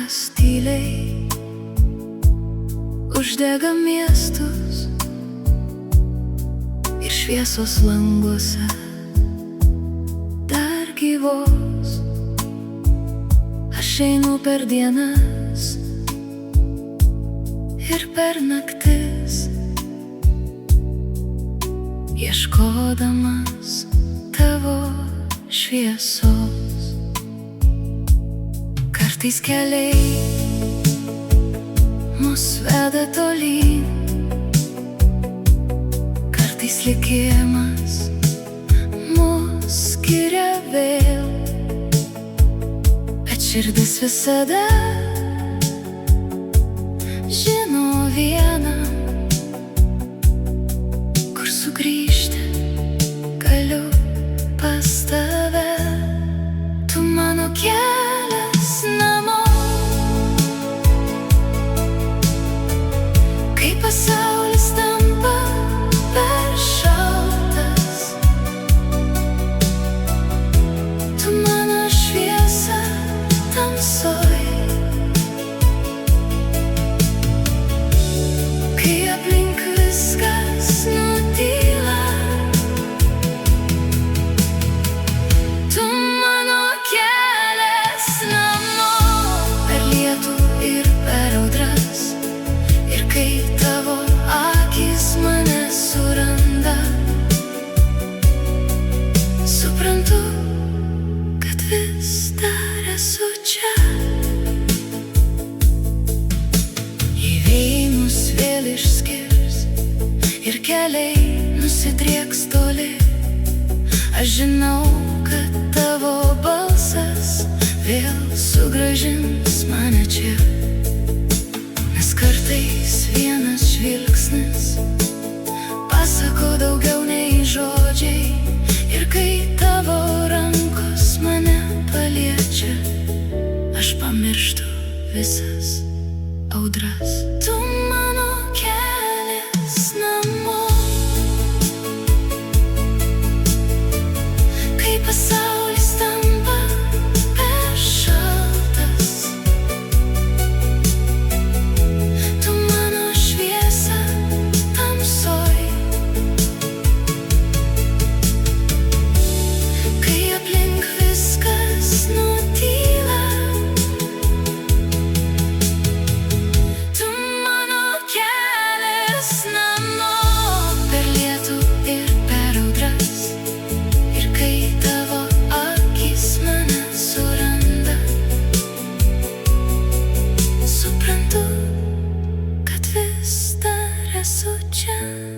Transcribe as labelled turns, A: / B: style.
A: karas tyliai uždega miestus ir šviesos languose dar gyvos. Aš einu per dienas ir per naktis, ieškodamas tavo šviesos. Kartais keliai mus veda tolyn, kartais likimas mus skiria vėl, bet širdis visada žino vieną, kur sugrįžti galiu pas tave. Tu mano kelias namo, kai pasaulis tampa per šaltas. Tu mano šviesa tamsoj, kai aplink viskas nutyla. Tu mano kelias namo, per lietų ir per audras, ir kai tavo akys mane suranda, suprantu, kad vis dar esu čia. Jei vėjai mus vėl išskirs ir keliai nusidrieks toli, aš žinau, kad tavo balsas vėl sugrąžins mane čia. Nes kartais vienas žvilgsnis pasako daugiau nei žodžiai, ir kai tavo rankos mane paliečia, aš pamirštu visas audras. Tu mano kelias namo, kai pasaulis tampa per šaltas. Tu mano šviesa tamsoj, kai aplink viskas nutyla. Tu mano kelias namo, per lietų ir per audras, ir kai tavo akys mane suranda, suprantu, kad vis dar esu čia.